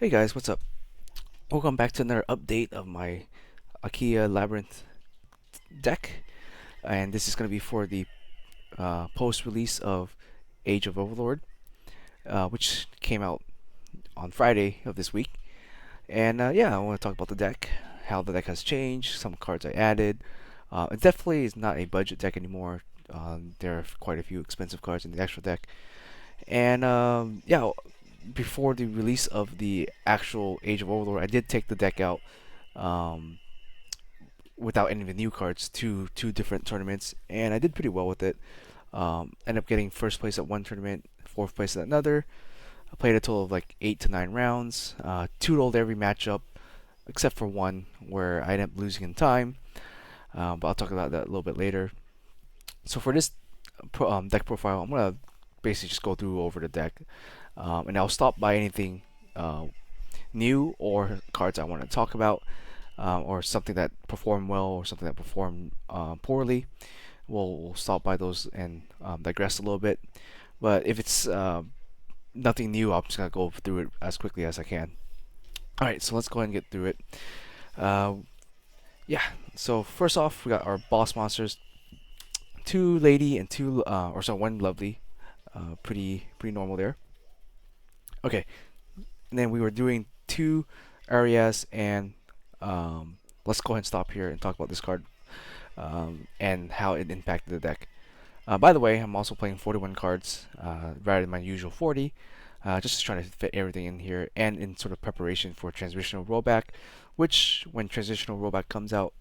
Hey guys, what's up? Welcome back to another update of my Ikea Labrynth deck, and this is going to be for the post-release of Age of Overlord, which came out on Friday of this week. And yeah, I want to talk about the deck, how the deck has changed, some cards I added. It definitely is not a budget deck anymore. There are quite a few expensive cards in the actual deck, and yeah, before the release of the actual Age of Overlord, I did take the deck out. Um, without any of the new cards to two different tournaments, and I did pretty well with it. Ended up getting first place at one tournament, fourth place at another. I played a total of like 8 to 9 rounds. Two-rolled every matchup except for one where I ended up losing in time. But I'll talk about that a little bit later. So for this deck profile, I'm gonna basically just go through over the deck, and I'll stop by anything new or cards I want to talk about, or something that performed well or something that performed poorly. We'll stop by those and digress a little bit. But if it's nothing new, I'm just gonna go through it as quickly as I can. All right, so let's go ahead and get through it. Uh, yeah. So first off, we got our boss monsters: two lady and one lovely. Pretty normal there. Okay, and then we were doing two areas, and let's go ahead and stop here and talk about this card, and how it impacted the deck. By the way, I'm also playing 41 cards rather than my usual 40, just trying to fit everything in here and in sort of preparation for transitional rollback, which when transitional rollback comes out,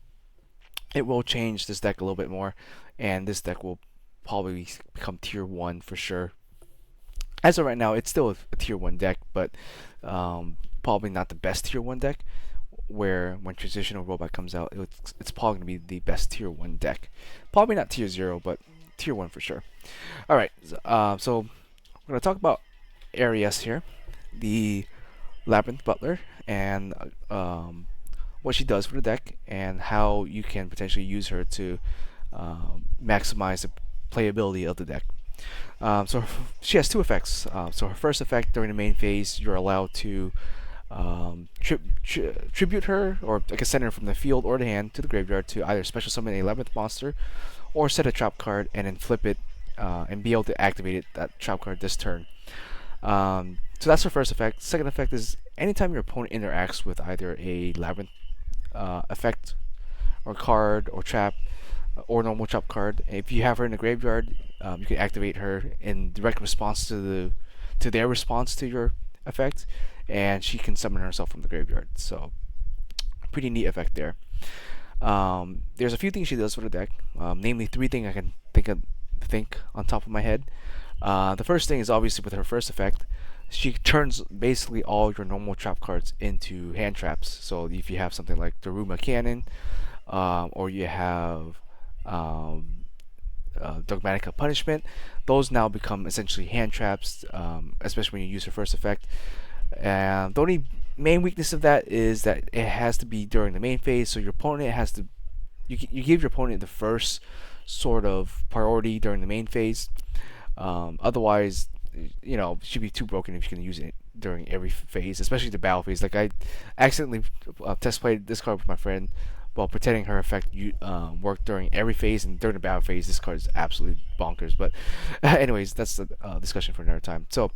it will change this deck a little bit more, and this deck will probably become tier 1 for sure. As of right now, it's still a tier 1 deck, but probably not the best tier 1 deck. Where when transitional rollback comes out, it's probably going to be the best tier 1 deck. Probably not tier 0, but tier 1 for sure. Alright, so we're going to talk about Arias here, the Labrynth Butler, and what she does for the deck, and how you can potentially use her to maximize the playability of the deck. So she has two effects. So her first effect during the main phase, you're allowed to tribute her, or I can send her from the field or the hand to the graveyard to either special summon a 11th monster, or set a trap card and then flip it, and be able to activate that trap card this turn. So that's her first effect. Second effect is anytime your opponent interacts with either a Labyrinth effect or card or trap or normal trap card, if you have her in the graveyard, you can activate her in direct response to their response to your effect, and she can summon herself from the graveyard. So pretty neat effect there. There's a few things she does for the deck, namely three things I can think on top of my head. The first thing is obviously with her first effect, she turns basically all your normal trap cards into hand traps. So if you have something like Daruma Cannon, or you have Dogmatica Punishment, those now become essentially hand traps, especially when you use her first effect. The only main weakness of that is that it has to be during the main phase, so your opponent has to. You give your opponent the first sort of priority during the main phase. Otherwise, she'd be too broken if you can use it during every phase, especially the battle phase. Like I accidentally test played this card with my friend while pretending her effect worked during every phase, and during the battle phase, this card is absolutely bonkers. But anyways, that's the discussion for another time. So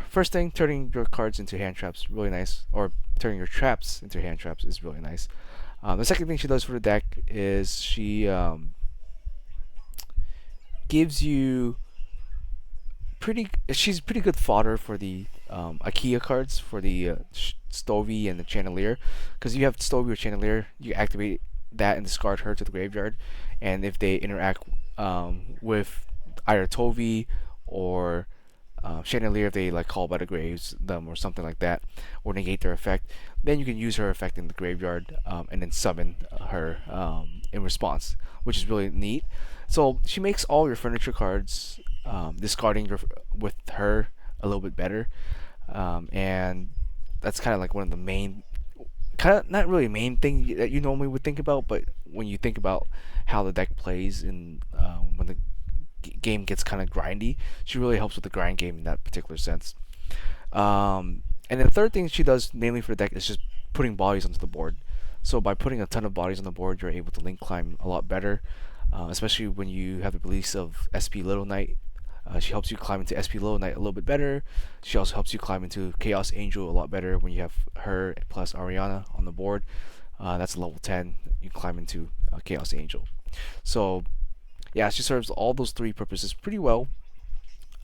first thing, turning your cards into hand traps, really nice. Or turning your traps into hand traps is really nice. The second thing she does for the deck is she gives you she's pretty good fodder for the Ikea cards for the Stovey and the Chandelier, because you have Stovey or Chandelier, you activate that and discard her to the graveyard, and if they interact with either Tovi or Chandelier, if they like call by the graves them or something like that, or negate their effect, then you can use her effect in the graveyard, and then summon her in response, which is really neat. So she makes all your furniture cards, discarding with her a little bit better, and that's kind of like one of the main, kind of not really main thing that you normally would think about, but when you think about how the deck plays and when the game gets kind of grindy, she really helps with the grind game in that particular sense. And then the third thing she does, mainly for the deck, is just putting bodies onto the board. So by putting a ton of bodies on the board, you're able to link climb a lot better, especially when you have the release of SP Little Knight. She helps you climb into SP Little Knight a little bit better. She also helps you climb into Chaos Angel a lot better when you have her plus Ariana on the board. That's level 10. You climb into Chaos Angel. So yeah, she serves all those three purposes pretty well.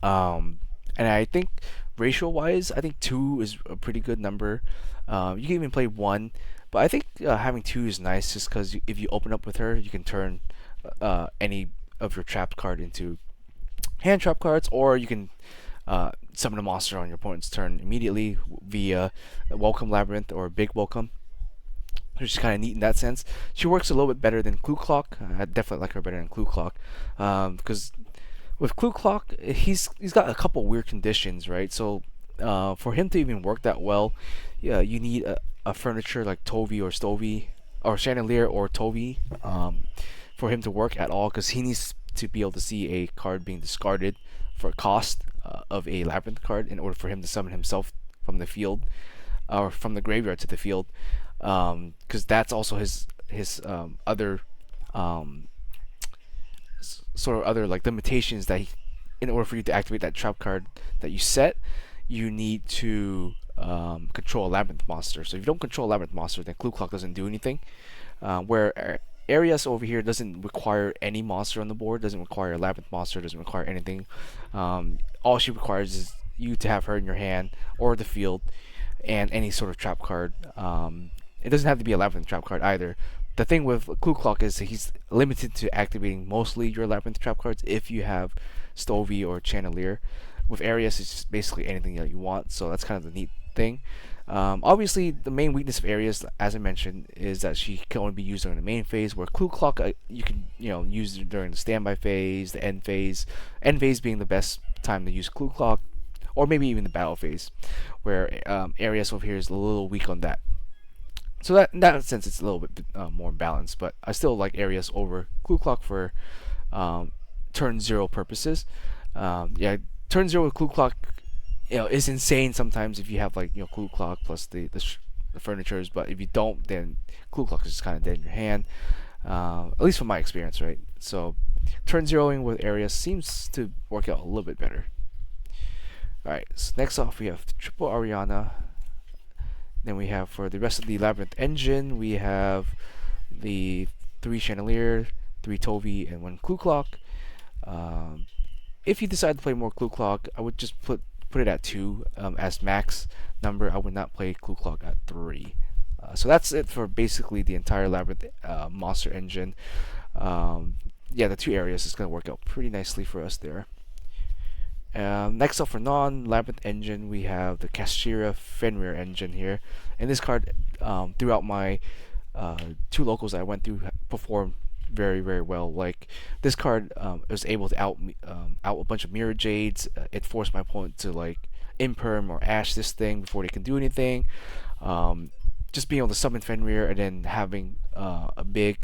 Um, and I think ratio wise, I think two is a pretty good number. You can even play one, but I think having two is nice just because if you open up with her, you can turn any of your trap card into hand trap cards, or you can summon a monster on your opponent's turn immediately via Welcome Labrynth or Big Welcome, which is kind of neat in that sense. She works a little bit better than Clue Clock. I definitely like her better than Clue Clock, because with Clue Clock, he's got a couple weird conditions, right? So for him to even work that well, yeah, you need a furniture like Tovi or Stovey or Chandelier or Tovi for him to work at all, because he needs to be able to see a card being discarded for a cost of a Labyrinth card in order for him to summon himself from the field or from the graveyard to the field, because that's also his other um, sort of other like limitations that in order for you to activate that trap card that you set, you need to control a Labyrinth monster. So if you don't control a Labyrinth monster, then Clue Clock doesn't do anything. Where Arias over here doesn't require any monster on the board, doesn't require a Labyrinth monster, doesn't require anything. All she requires is you to have her in your hand or the field, and any sort of trap card. It doesn't have to be a Labyrinth trap card either. The thing with Clue Clock is he's limited to activating mostly your Labyrinth trap cards if you have Stovey or Chandelier. With Arias, it's just basically anything that you want, so that's kind of the neat thing. Obviously, the main weakness of Arias, as I mentioned, is that she can only be used during the main phase, where Clue Clock you can use it during the standby phase, the end phase being the best time to use Clue Clock, or maybe even the battle phase, where Arias over here is a little weak on that. So that in that sense, it's a little bit more balanced, but I still like Arias over Clue Clock for turn zero purposes. Yeah, turn zero with Clue Clock, is insane sometimes if you have like Clue Clock plus the furnitures, but if you don't, then Clue Clock is just kind of dead in your hand. At least from my experience, right? So turn zeroing with Arias seems to work out a little bit better. Alright, so next off we have the triple Ariana. Then we have, for the rest of the Labyrinth engine, we have the 3 Chandelier, 3 Tovi, and 1 Clue Clock. If you decide to play more Clue Clock, I would just put it at 2 as max number. I would not play Clue Clock at 3. So that's it for basically the entire Labyrinth monster engine. Yeah, the 2 areas is going to work out pretty nicely for us there. Next up for non-Labyrinth engine, we have the Kashira Fenrir engine here. And this card, throughout my 2 locals that I went through, performed very, very well. Like, this card was able to out a bunch of Mirror Jades. It forced my opponent to, like, imperm or ash this thing before they can do anything. Just being able to summon Fenrir and then having a big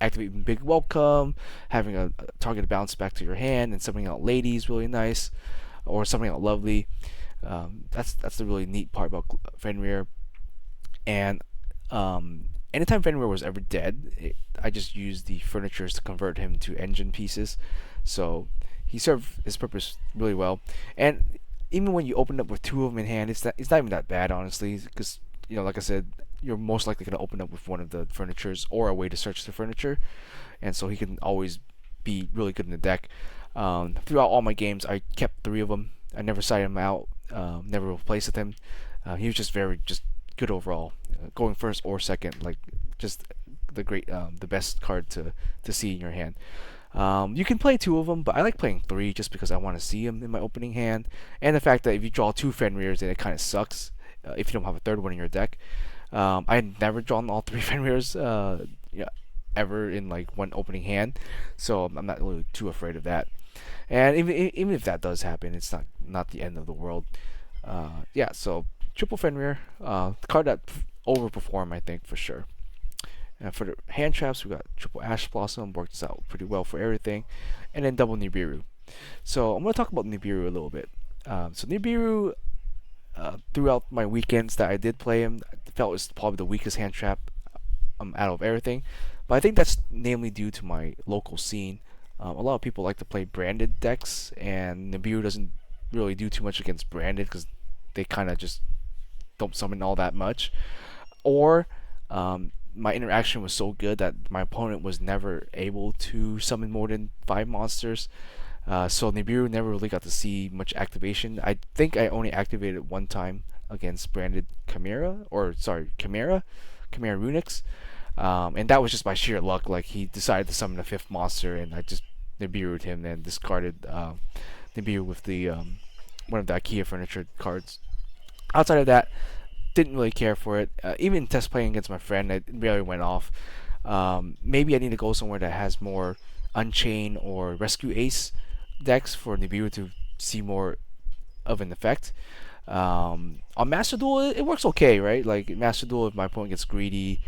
activating Big Welcome, having a target bounce back to your hand, and something out Lady is really nice, or something out Lovely. That's the really neat part about Fenrir. And anytime Fenrir was ever dead, I just used the furnitures to convert him to engine pieces. So he served his purpose really well. And even when you open up with 2 of them in hand, it's not even that bad, honestly, because like I said, you're most likely going to open up with one of the furnitures or a way to search the furniture, and so he can always be really good in the deck. Throughout all my games, I kept 3 of them. I never sided him out, never replaced with him. He was just good overall, going first or second, like just the best card to see in your hand. You can play 2 of them, but I like playing 3 just because I want to see them in my opening hand, and the fact that if you draw 2 Fenrirs, then it kind of sucks if you don't have a third one in your deck. I had never drawn all 3 Fenrirs ever in like one opening hand, so I'm not really too afraid of that. And even if that does happen, it's not the end of the world. Yeah, so triple Fenrir, the card that overperform, I think, for sure. And for the hand traps, we got triple Ash Blossom, works out pretty well for everything, and then double Nibiru. So I'm going to talk about Nibiru a little bit. So Nibiru, throughout my weekends that I did play him, I felt it was probably the weakest hand trap out of everything. But I think that's namely due to my local scene. A lot of people like to play branded decks, and Nibiru doesn't really do too much against branded because they kind of just don't summon all that much. Or my interaction was so good that my opponent was never able to summon more than 5 monsters. So Nibiru never really got to see much activation. I think I only activated one time against branded Chimera, or sorry, Chimera Runix, and that was just by sheer luck. Like he decided to summon a fifth monster, and I just Nibiru'd him and discarded Nibiru with the one of the IKEA furniture cards. Outside of that, didn't really care for it. Even test playing against my friend, it really went off. Maybe I need to go somewhere that has more Unchain or Rescue Ace decks for Nibiru to see more of an effect. On Master Duel, it works okay, right? Like Master Duel, if my opponent gets greedy,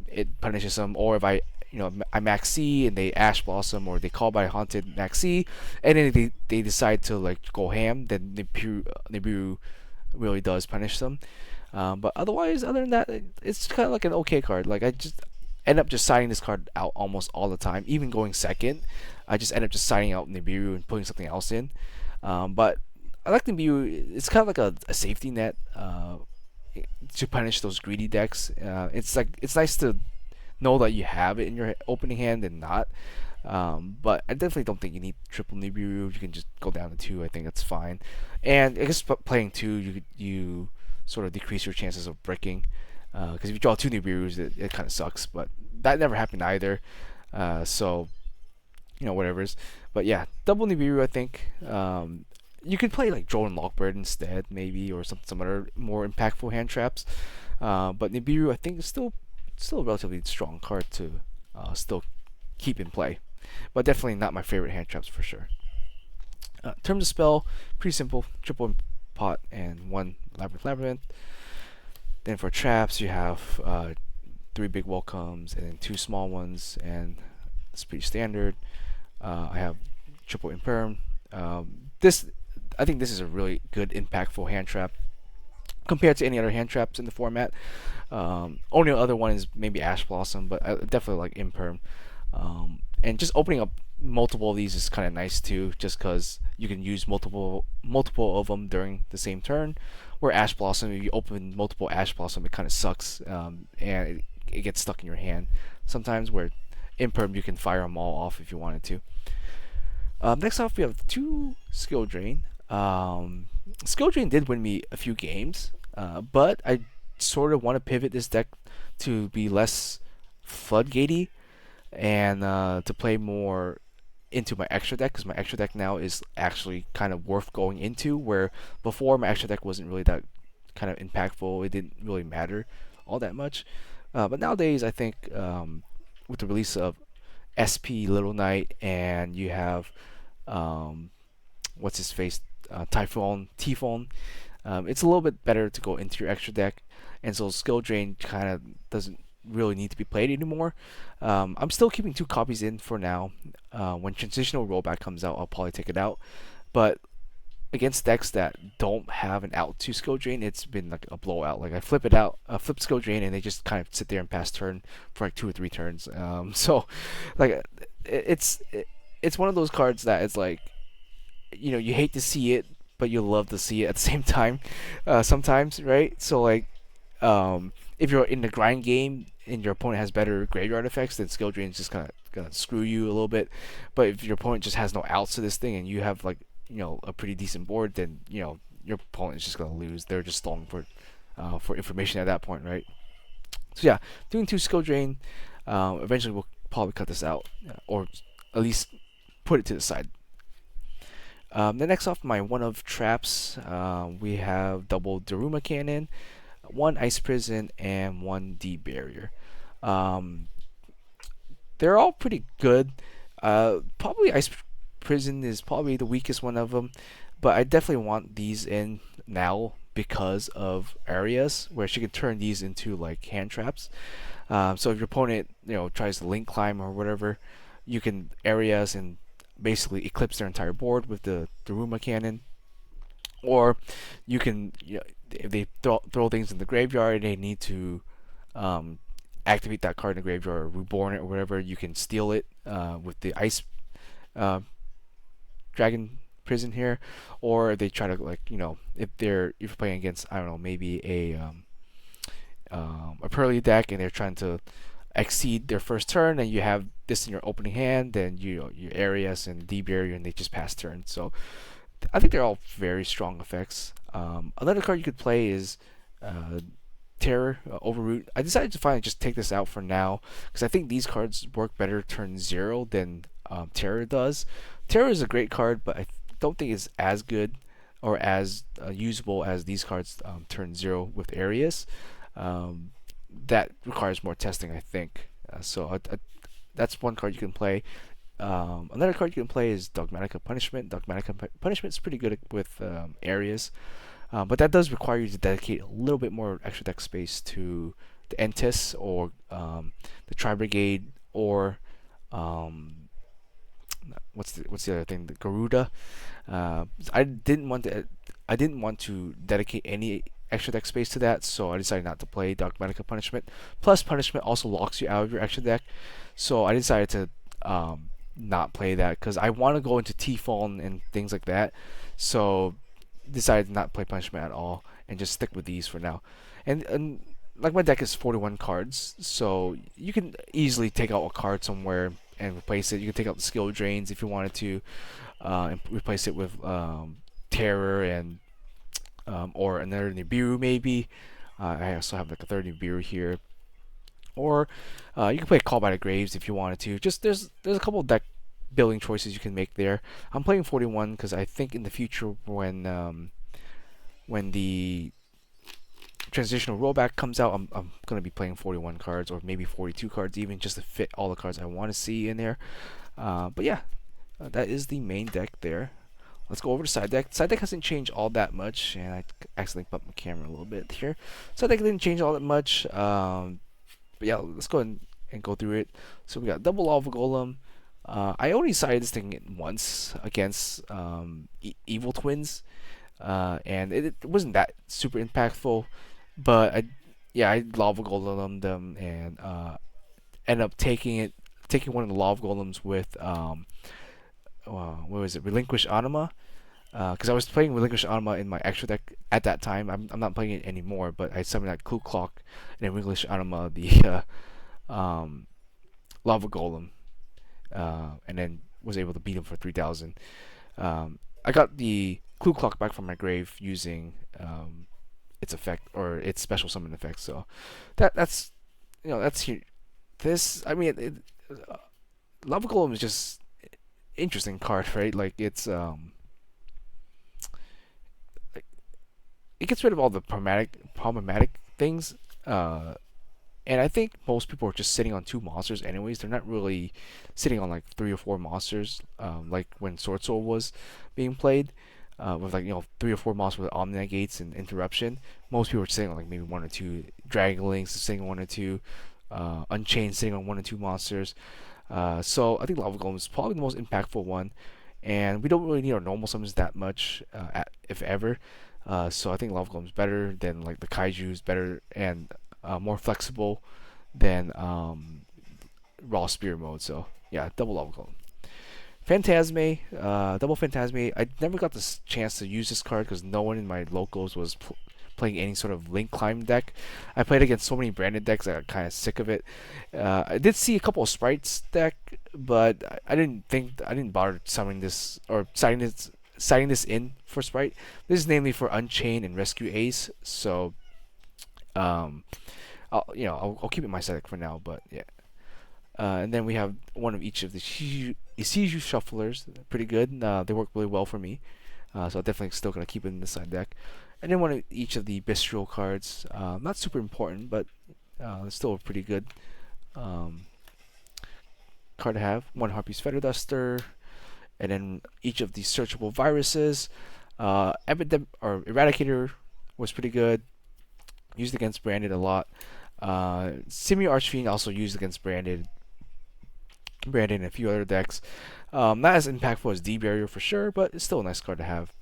it punishes them. Or if I max C and they Ash Blossom, or they call by Haunted max C, and then they decide to like go ham, then Nibiru really does punish them. But otherwise, other than that, it's kind of like an okay card. Like I just end up just signing this card out almost all the time. Even going second, I just end up just signing out Nibiru and putting something else in. But I like Nibiru. It's kind of like a safety net to punish those greedy decks. It's nice to know that you have it in your opening hand and not. But I definitely don't think you need triple Nibiru. You can just go down to 2. I think that's fine. And I guess playing 2, you sort of decrease your chances of bricking. Because if you draw 2 Nibirus, it kind of sucks. But that never happened either. So, whatever. But yeah, double Nibiru, I think. You could play like Drone Lockbird instead, maybe, or some other more impactful hand traps. But Nibiru, I think, is still a relatively strong card to still keep in play. But definitely not my favorite hand traps for sure. In terms of spell, pretty simple: triple pot and 1 Labrynth. Then for traps, you have 3 big welcomes and then 2 small ones, and it's pretty standard. I have triple imperm. This I think this is a really good impactful hand trap compared to any other hand traps in the format. Only other one is maybe Ash Blossom, but I definitely like imperm. And just opening up multiple of these is kind of nice too, just because you can use multiple of them during the same turn. Where Ash Blossom, if you open multiple Ash Blossom, it kind of sucks, and it gets stuck in your hand sometimes. Where imperm, you can fire them all off if you wanted to. Next off, we have 2 Skill Drain. Skill Drain did win me a few games, but I sort of want to pivot this deck to be less floodgatey and to play more into my extra deck, because my extra deck now is actually kind of worth going into, where before my extra deck wasn't really that kind of impactful. It didn't really matter all that much. But nowadays, I think with the release of SP Little Knight, and you have what's his face, Typhon, it's a little bit better to go into your extra deck, and so Skill Drain kind of doesn't really need to be played anymore. I'm still keeping 2 copies in for now. When Transitional Rollback comes out, I'll probably take it out. But against decks that don't have an out to Skill Drain, it's been like a blowout. Like I flip it out, flip Skill Drain, and they just kind of sit there and pass turn for like 2 or 3 turns. So like it's one of those cards that it's like, you hate to see it, but you love to see it at the same time. Sometimes, right? So like, if you're in the grind game and your opponent has better graveyard effects, then Skill Drain is just gonna screw you a little bit. But if your opponent just has no outs to this thing, and you have like a pretty decent board, then your opponent is just gonna lose. They're just stalling for information at that point, right? So yeah, doing 2 Skill Drain. Eventually we'll probably cut this out, or at least put it to the side. The next off my one of traps, we have double Daruma Cannon, 1 Ice Prison, and 1 D Barrier. They're all pretty good. Probably Ice Prison is probably the weakest one of them, but I definitely want these in now because of areas where she can turn these into like hand traps. So if your opponent tries to link climb or whatever, you can areas and basically eclipse their entire board with the Daruma Cannon. Or you can if they throw things in the graveyard, they need to um, activate that card in the graveyard or reborn it or whatever. You can steal it with the ice uh, dragon prison here, or if they try to, like, if you're playing against, I don't know, maybe a pearly deck and they're trying to exceed their first turn and you have this in your opening hand, then you Arias and D barrier and they just pass turn. So I think they're all very strong effects. Another card you could play is Terror, Overroot. I decided to finally just take this out for now because I think these cards work better turn 0 than Terror does. Terror is a great card, but I don't think it's as good or as usable as these cards turn 0 with Arias. Um, that requires more testing, I think. That's one card you can play. Another card you can play is Dogmatica Punishment. Dogmatica Punishment is pretty good with areas, but that does require you to dedicate a little bit more extra deck space to the Entis or the Tri Brigade or what's the other thing? The Garuda. I didn't want to dedicate any extra deck space to that, so I decided not to play Dogmatica Punishment. Plus, Punishment also locks you out of your extra deck, so I decided to not play that because I want to go into T-Fall and things like that. So decided to not play Punishment at all and just stick with these for now. And like my deck is 41 cards, so you can easily take out a card somewhere and replace it. You can take out the skill drains if you wanted to, and replace it with Terror and or another Nibiru maybe. I also have like a third Nibiru here. Or you can play Call by the Graves if you wanted to. Just there's a couple of deck building choices you can make there. I'm playing 41 because I think in the future when the transitional rollback comes out, I'm gonna be playing 41 cards or maybe 42 cards even just to fit all the cards I want to see in there. But yeah, that is the main deck there. Let's go over to side deck. Side deck hasn't changed all that much, and I accidentally bumped my camera a little bit here. Side deck didn't change all that much. But yeah, let's go ahead and go through it. So we got double Lava Golem. I only sided this thing once against Evil Twins, and it wasn't that super impactful. But I Lava Golem them and ended up taking one of the Lava Golems with what was it? Relinquish Anima. Because I was playing Relinquish Anima in my extra deck at that time. I'm not playing it anymore, but I summoned that Clue Clock and then Relinquish Anima, the Lava Golem, and then was able to beat him for 3,000. I got the Clue Clock back from my grave using its effect or its special summon effect. So that's that's here. This I mean, Lava Golem is just interesting card, right? Like it's it gets rid of all the problematic things. And I think most people are just sitting on 2 monsters anyways. They're not really sitting on like 3 or 4 monsters, like when Sword Soul was being played, with like 3 or 4 monsters with Omni Gates and Interruption. Most people are sitting on like maybe 1 or 2. Dragon Links is sitting on 1 or 2. Unchained sitting on 1 or 2 monsters. So I think Lava Golem is probably the most impactful one, and we don't really need our normal summons that much, if ever. So I think Lava Golem is better than like the Kaiju's, better and more flexible than raw spear mode. So yeah, double Lava Golem. Phantasme, double Phantasme. I never got the chance to use this card because no one in my locals was playing any sort of Link Climb deck. I played against so many branded decks I got kind of sick of it. I did see a couple of Sprites deck, but I didn't bother summoning this or citing this in for Sprite. This is namely for Unchain and Rescue Ace. So I'll keep it in my set for now, but yeah. And then we have one of each of the Isiju Shufflers. Pretty good. They work really well for me. So I'm definitely still going to keep it in the side deck. And then one of each of the Bistro cards. Not super important, but still pretty good card to have. One Harpy's Feather Duster. And then each of the searchable viruses. Eradicator was pretty good. Used against Branded a lot. Simi Archfiend also used against Branded and a few other decks. Not as impactful as D Barrier for sure, but it's still a nice card to have.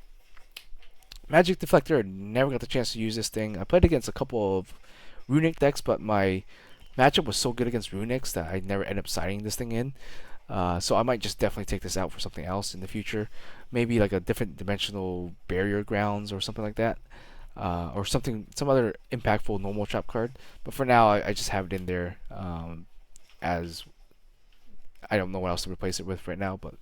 Magic Deflector, never got the chance to use this thing. I played against a couple of Runic decks, but my matchup was so good against Runics that I never ended up signing this thing in. So I might just definitely take this out for something else in the future. Maybe like a different dimensional barrier grounds or something like that. Or some other impactful normal trap card. But for now, I just have it in there as I don't know what else to replace it with right now. But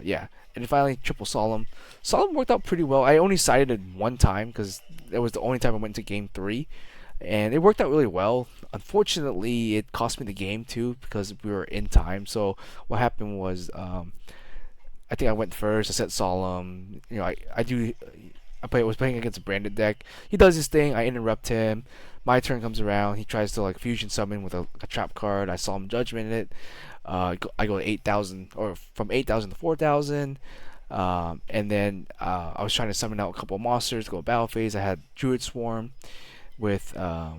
yeah. And then finally, Triple Solemn. Solemn worked out pretty well. I only sided it one time because that was the only time I went into game 3. And it worked out really well. Unfortunately, it cost me the game too because we were in time. So what happened was, I think I went first. I set Solemn. You know, I was playing against a branded deck. He does his thing. I interrupt him. My turn comes around. He tries to like fusion summon with a trap card. I Solemn Judgment in it. I go to 8,000 or from 8,000 to 4,000. And then I was trying to summon out a couple of monsters to go battle phase. I had Druid Swarm with I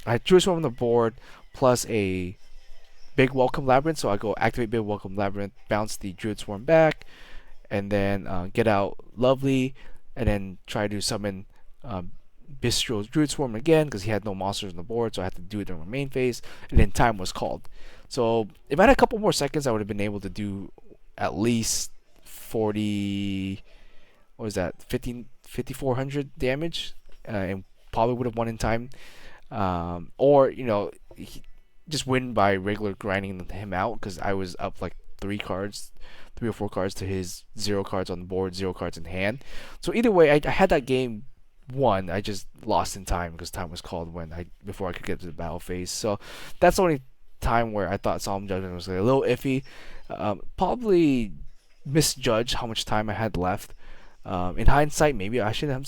had Druid Swarm on the board plus a Big Welcome Labrynth. So I go activate Big Welcome Labrynth, bounce the Druid Swarm back, and then get out Lovely, and then try to summon Bistro's Druid Swarm again because he had no monsters on the board, so I had to do it during my main phase, and then time was called. So if I had a couple more seconds, I would have been able to do at least 40. What was that? 5,400 damage, and probably would have won in time. Or just win by regular grinding him out because I was up like 3 or 4 cards to his 0 cards on the board, 0 cards in hand. So either way, I had that game won. I just lost in time because time was called before I could get to the battle phase. So that's the only time where I thought Solemn Judgment was like a little iffy. Probably misjudged how much time I had left. In hindsight, maybe I should have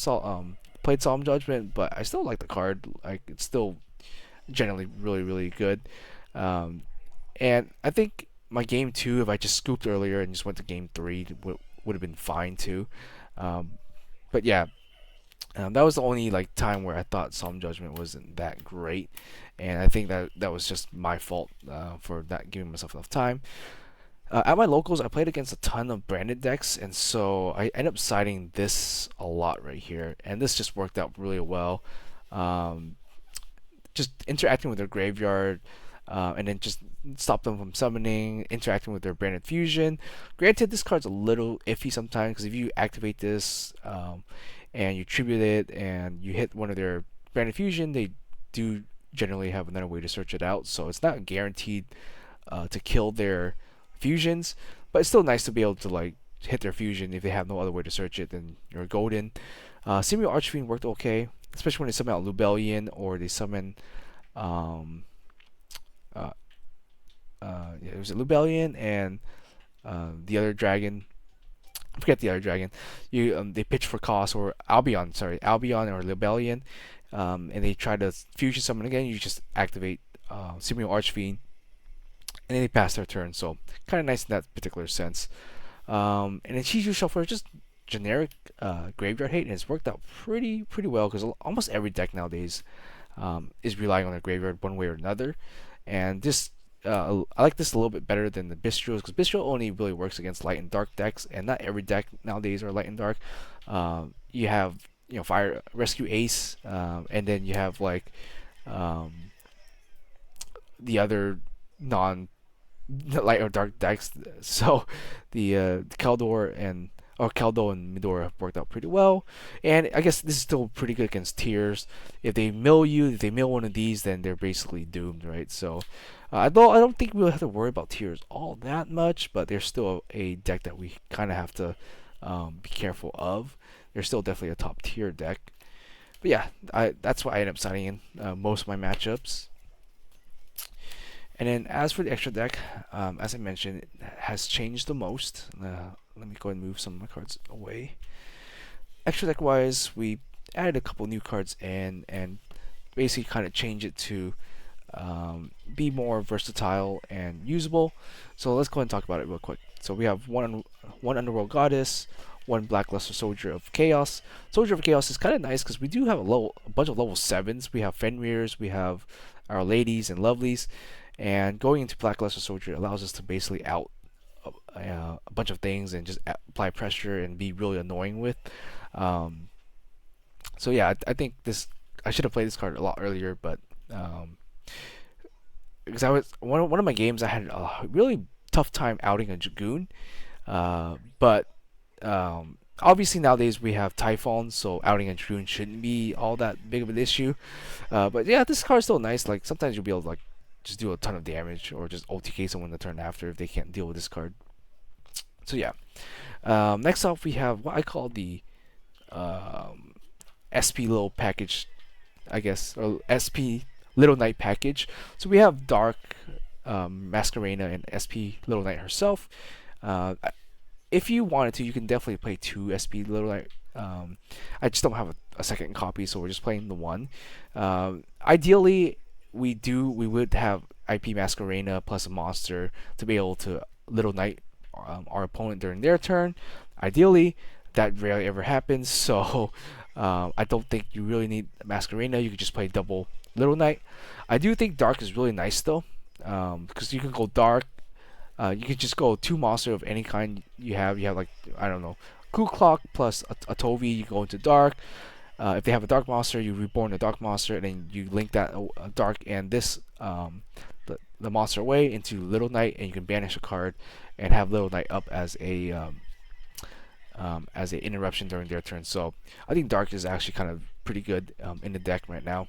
played Solemn Judgment, but I still like the card. Like it's still generally really really good. Um, and I think my game 2, if I just scooped earlier and just went to game 3, would have been fine too. Um, but yeah, that was the only like time where I thought Solemn Judgment wasn't that great, and I think that was just my fault for not giving myself enough time. At my locals, I played against a ton of branded decks, and so I ended up siding this a lot right here, and this just worked out really well. Um, just interacting with their graveyard, and then just stop them from summoning, interacting with their branded fusion. Granted, this card's a little iffy sometimes because if you activate this and you tribute it and you hit one of their branded fusion, they do generally have another way to search it out, so it's not guaranteed to kill their fusions, but it's still nice to be able to like hit their fusion if they have no other way to search it. Then you're golden. Simio Archfiend worked okay, especially when they summon out Lubellion or they summon um, yeah, it was a Lubellion and the other dragon. I forget the other dragon. They pitch for cost or Albion, Albion or Lubellion, and they try to fusion summon again. You just activate Simio Archfiend, and then they pass their turn. So kind of nice in that particular sense. And then Shizu Shuffler just generic graveyard hate, and it's worked out pretty well because almost every deck nowadays is relying on their graveyard one way or another. And this I like this a little bit better than the Bistros because Bistro only really works against light and dark decks, and not every deck nowadays are light and dark. You have Fire Rescue Ace, and then you have like um, the other non light or dark decks. So the Keldor and Keldo and Midora have worked out pretty well, and I guess this is still pretty good against tiers. If they mill one of these, then they're basically doomed, right? So I don't think we'll have to worry about tiers all that much, but they're still a deck that we kind of have to be careful of. They're still definitely a top tier deck. But yeah, that's why I end up signing in most of my matchups. And then as for the extra deck, as I mentioned, it has changed the most. Let me go and move some of my cards away. Extra deck wise, we added a couple new cards in and basically kind of change it to be more versatile and usable. So let's go ahead and talk about it real quick. So we have one Underworld Goddess, one Blackluster Soldier of Chaos. Soldier of Chaos is kind of nice because we do have a bunch of level 7s. We have Fenrirs, we have Our Ladies and Lovelies. And going into Blackluster Soldier allows us to basically out a bunch of things and just apply pressure and be really annoying with. So yeah, I think this I should have played this card a lot earlier, but um, because I was one of my games I had a really tough time outing a Dragoon, but obviously nowadays we have Typhon, so outing a Dragoon shouldn't be all that big of an issue. But yeah, this card's still nice. Like sometimes you'll be able to like just do a ton of damage or just OTK someone the turn after if they can't deal with this card. So yeah. Next off we have what I call the um, SP little package, I guess, or SP Little Knight package. So we have Dark, Masquerena, and SP Little Knight herself. Uh, if you wanted to, you can definitely play two SP Little Knight. I just don't have a second copy, so we're just playing the one. Ideally, we would have IP Masquerena plus a monster to be able to Little Knight our opponent during their turn. Ideally, that rarely ever happens, so I don't think you really need Masquerena. You could just play double Little Knight. I do think Dark is really nice though, because you can go Dark. You could just go two monster of any kind you have. You have like I don't know, Ku Klok plus a Tovi. You go into Dark. If they have a Dark monster, you reborn the Dark monster, and then you link that Dark and this the monster away into Little Knight, and you can banish a card and have Little Knight up as a interruption during their turn. So I think Dark is actually kind of pretty good in the deck right now.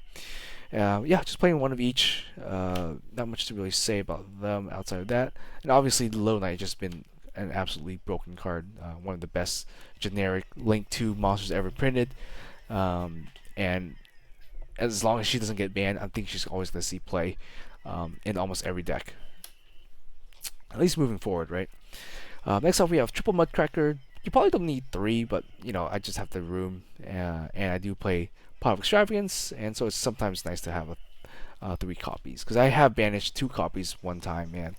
Yeah, just playing one of each. Not much to really say about them outside of that. And obviously, the Little Knight has just been an absolutely broken card. One of the best generic Link 2 monsters ever printed. And as long as she doesn't get banned, I think she's always going to see play in almost every deck. At least moving forward, right? Next up, we have Triple Mudcracker. You probably don't need three, but you know I just have the room, and I do play Pot of Extravagance, and so it's sometimes nice to have three copies because I have banished two copies one time, and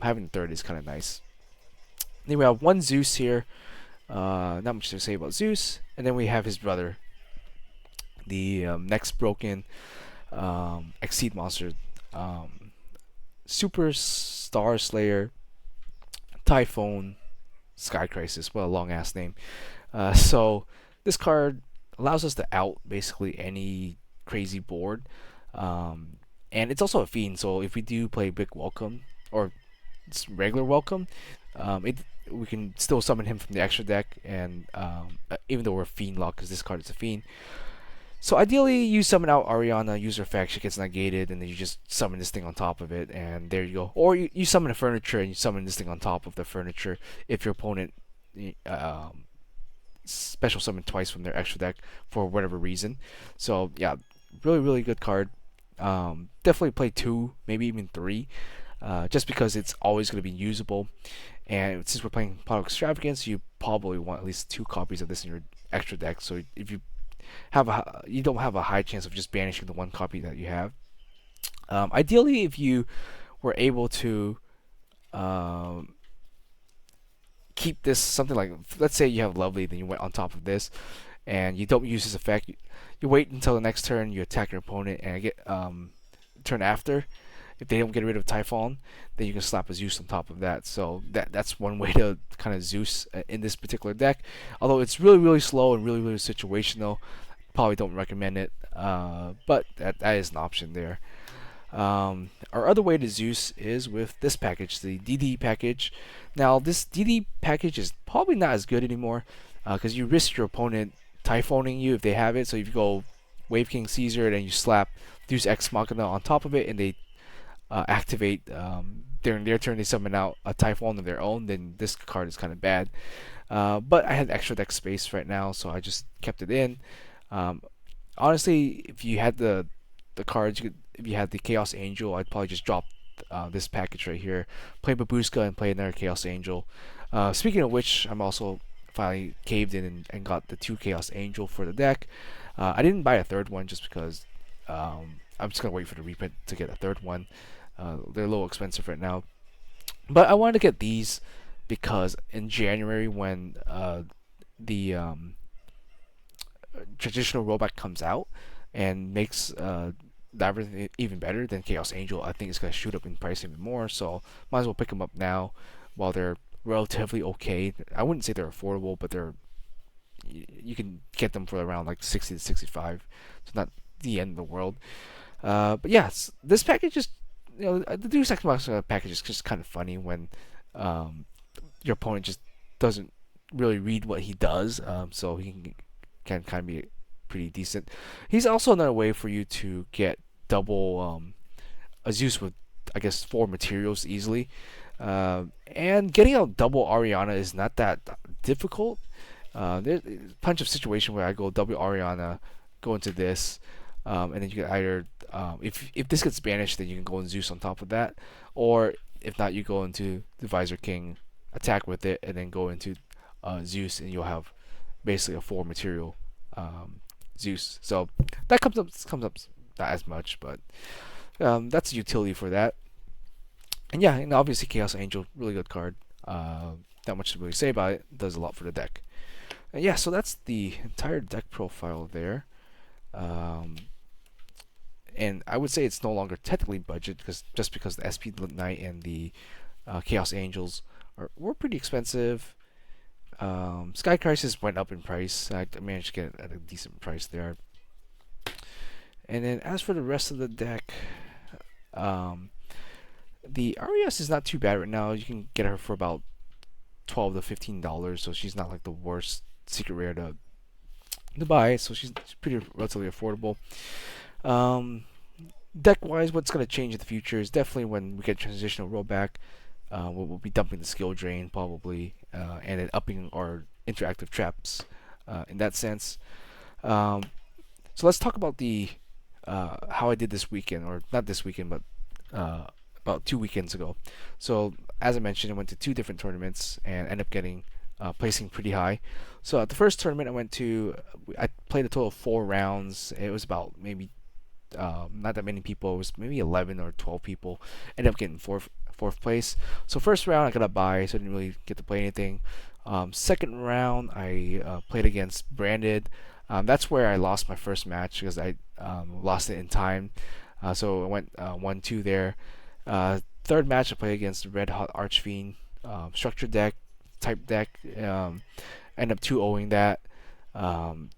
having the third is kind of nice. Then we have one Zeus here. Not much to say about Zeus, and then we have his brother, the next broken Exceed monster, Super Star Slayer, Typhon, Sky Crisis. What a long ass name. So this card allows us to out basically any crazy board, and it's also a fiend. So if we do play Big Welcome or regular Welcome, it we can still summon him from the extra deck, and even though we're fiend locked because this card is a fiend. So ideally, you summon out Ariana, user effect, she gets negated, and then you just summon this thing on top of it, and there you go. Or you summon a furniture, and you summon this thing on top of the furniture if your opponent special summon twice from their extra deck for whatever reason. So yeah, really good card. Definitely play two, maybe even three, just because it's always going to be usable. And since we're playing Pot of Extravagance, you probably want at least two copies of this in your extra deck. So if you you don't have a high chance of just banishing the one copy that you have. Ideally, if you were able to keep this something like, let's say you have Lovely, then you went on top of this, and you don't use this effect. You wait until the next turn, you attack your opponent, and get turn after. If they don't get rid of Typhon, then you can slap a Zeus on top of that. So that's one way to kind of Zeus in this particular deck. Although it's really slow and really situational, probably don't recommend it. But that is an option there. Our other way to Zeus is with this package, the DD package. Now this DD package is probably not as good anymore because you risk your opponent Typhoning you if they have it. So if you go Wave King Caesar and then you slap Deus Ex Machina on top of it, and they activate during their turn, they summon out a Typhon of their own, then this card is kind of bad. But I had extra deck space right now, so I just kept it in. Honestly, if you had the cards, if you had the Chaos Angel, I'd probably just drop this package right here, play Babushka, and play another Chaos Angel. Speaking of which, I'm also finally caved in and got the two Chaos Angel for the deck. I didn't buy a third one just because I'm just gonna wait for the reprint to get a third one. They're a little expensive right now, but I wanted to get these because in January when the traditional rollback comes out and makes Labrynth even better than Chaos Angel, I think it's gonna shoot up in price even more. So might as well pick them up now while they're relatively okay. I wouldn't say they're affordable, but they're you can get them for around like 60 to 65. So not the end of the world. But yeah, this package is, the Deus Ex Machina package is just kind of funny when um, your opponent just doesn't really read what he does, so he can kind of be pretty decent. He's also another way for you to get double a Zeus with, I guess, 4 materials easily. And getting out double Ariana is not that difficult. There's a bunch of situation where I go double Ariana, go into this, and then you can either, if this gets banished, then you can go in Zeus on top of that, or if not, you go into the Visor King, attack with it, and then go into Zeus, and you'll have basically a 4 material Zeus. So that comes up not as much, but that's the utility for that. And yeah, and obviously Chaos Angel, really good card. Not much to really say about it. Does a lot for the deck. And yeah, so that's the entire deck profile there. Um, and I would say it's no longer technically budget because the SP Knight and the Chaos Angels were pretty expensive. Sky Crisis went up in price. I managed to get it at a decent price there. And then as for the rest of the deck, the RES is not too bad right now. You can get her for about $12 to $15, so she's not like the worst secret rare to buy. So she's pretty relatively affordable. Deck wise, what's going to change in the future is definitely when we get transitional rollback. We'll be dumping the skill drain probably, and then upping our interactive traps in that sense. So let's talk about the how I did this weekend, or not this weekend, but about 2 weekends ago. So as I mentioned, I went to 2 different tournaments and ended up getting placing pretty high. So at the first tournament I went to, I played a total of 4 rounds. It was about maybe not that many people. It was maybe 11 or 12 people. Ended up getting fourth place. So first round I got a bye, so I didn't really get to play anything. Second round I played against Branded. That's where I lost my first match because I lost it in time. So I went 1-2 there. Third match I played against Red Hot Archfiend, structure deck, type deck. Ended up 2-0ing that.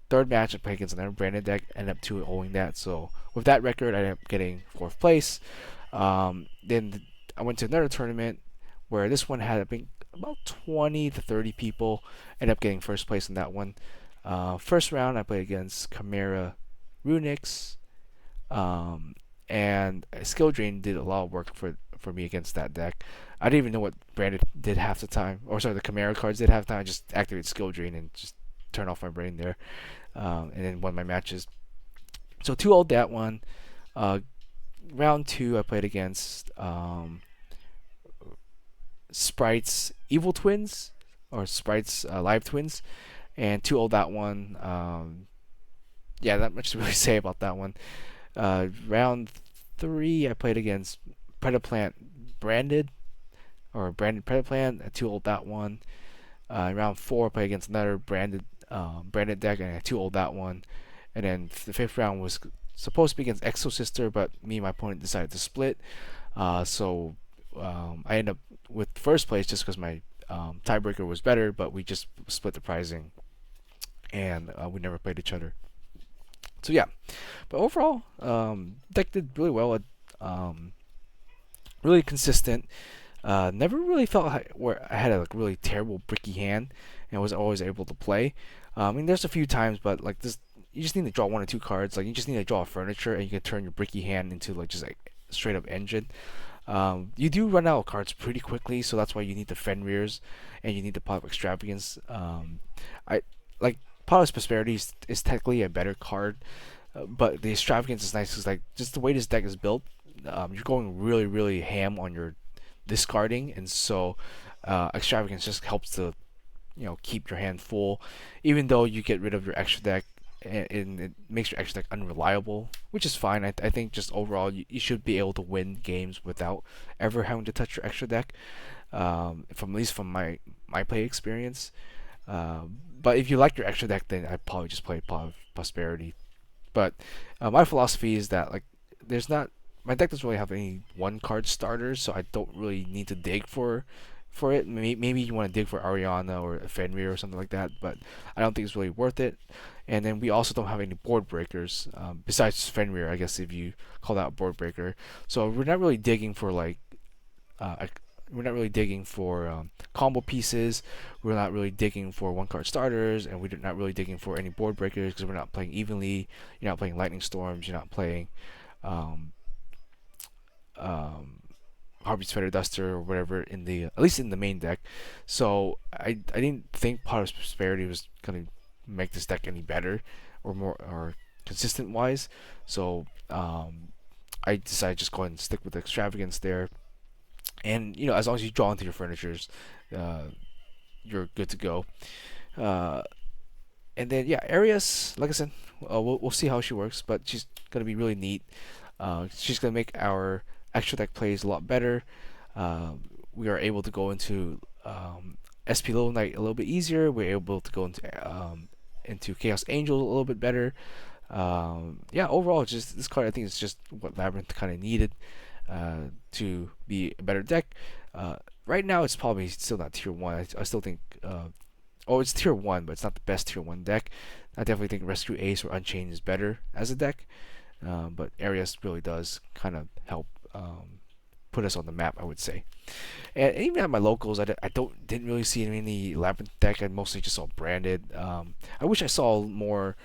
Third match I played against another Branded deck, ended up 2-0ing that. So with that record, I ended up getting fourth place. Then I went to another tournament where this one had, I think, about 20 to 30 people. Ended up getting first place in that one. First round I played against Chimera Runix, and Skill Drain did a lot of work for me against that deck. I didn't even know what Branded did half the time, or sorry, the Chimera cards did half the time. I just activated Skill Drain and just turn off my brain there, and then won my matches. So 2-0 that one. Round 2 I played against Sprites Evil Twins, or Sprites Live Twins, and 2-0 that one. Yeah, not much to really say about that one. Round 3 I played against Predaplant Branded, or Branded Predaplant, at 2-0 that one. Round 4 I played against another Branded deck, and I 2-0 that one. And then the fifth round was supposed to be against Exo Sister, but me and my opponent decided to split. So I ended up with first place just because my tiebreaker was better, but we just split the prizing, and we never played each other. So yeah, but overall, deck did really well. Really consistent. Never really felt where I had a really terrible bricky hand and was always able to play. I mean, there's a few times, but like this, you just need to draw 1 or 2 cards. Like you just need to draw a furniture, and you can turn your bricky hand into like just like straight up engine. You do run out of cards pretty quickly, so that's why you need the Fenrir's and you need the Pot of Extravagance. I like Pot of Prosperity is technically a better card, but the Extravagance is nice because like just the way this deck is built, you're going really ham on your discarding, and so Extravagance just helps to keep your hand full, even though you get rid of your extra deck, and it makes your extra deck unreliable, which is fine. I think just overall you should be able to win games without ever having to touch your extra deck, from at least from my play experience. But if you like your extra deck, then I'd probably just play Prosperity. But my philosophy is that like my deck doesn't really have any 1 card starters, so I don't really need to dig for for it. Maybe you want to dig for Ariana or Fenrir or something like that, but I don't think it's really worth it. And then we also don't have any board breakers besides Fenrir, I guess if you call that a board breaker. So we're not really digging for like uh, we're not really digging for combo pieces. We're not really digging for one card starters, and we're not really digging for any board breakers because we're not playing evenly. You're not playing lightning storms. You're not playing um, um, Harvey's Feather Duster or whatever in the at least in the main deck. So I didn't think Pot of Prosperity was gonna make this deck any better or more or consistent wise. So I decided to just go ahead and stick with the extravagance there. And as long as you draw into your furnitures, uh, you're good to go. Uh, and then yeah, Arias, like I said, we'll see how she works, but she's gonna be really neat. She's gonna make our extra deck plays a lot better. Uh, we are able to go into SP Little Knight a little bit easier. We're able to go into Chaos Angel a little bit better. Yeah, overall, just this card I think is just what Labrynth kind of needed to be a better deck. Right now, it's probably still not tier one. I still think, oh, it's tier one, but it's not the best tier one deck. I definitely think Rescue Ace or Unchained is better as a deck, but Arias really does kind of help put us on the map, I would say. And even at my locals, didn't really see any Labrynth deck. I mostly just saw branded. I wish I saw more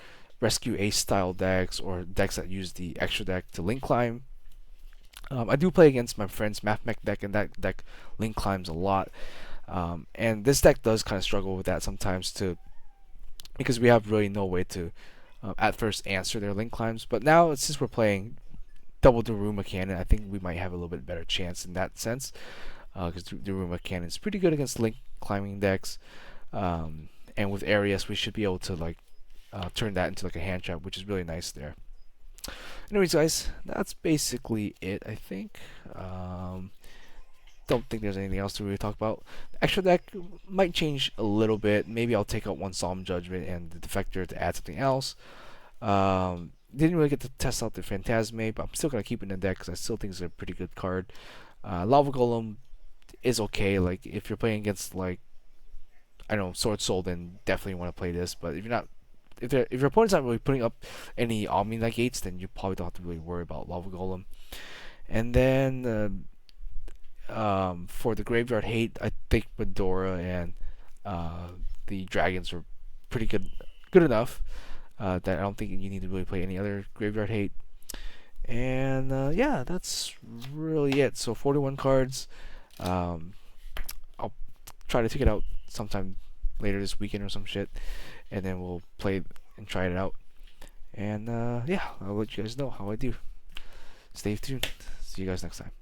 Rescue Ace style decks or decks that use the extra deck to link climb. I do play against my friend's Math Mech deck, and that deck link climbs a lot. And this deck does kind of struggle with that sometimes too, because we have really no way to at first answer their link climbs. But now, since we're playing double Daruma Cannon, I think we might have a little bit better chance in that sense, because Daruma Cannon is pretty good against link climbing decks. And with Arias, we should be able to like turn that into like a hand trap, which is really nice there. Anyways, guys, that's basically it, I think. Don't think there's anything else to really talk about. The extra deck might change a little bit. Maybe I'll take out one Solemn Judgment and the Defector to add something else. Didn't really get to test out the Phantasme, but I'm still going to keep it in the deck because I still think it's a pretty good card. Lava Golem is okay. Like, if you're playing against, like, I don't know, Sword Soul, then definitely want to play this. But if you're not, if your opponent's not really putting up any Omni negates, then you probably don't have to really worry about Lava Golem. And then for the Graveyard Hate, I think Medora and the Dragons are pretty good enough that I don't think you need to really play any other Graveyard Hate. And yeah, that's really it. So 41 cards. I'll try to take it out sometime later this weekend or some shit, and then we'll play and try it out. And yeah, I'll let you guys know how I do. Stay tuned. See you guys next time.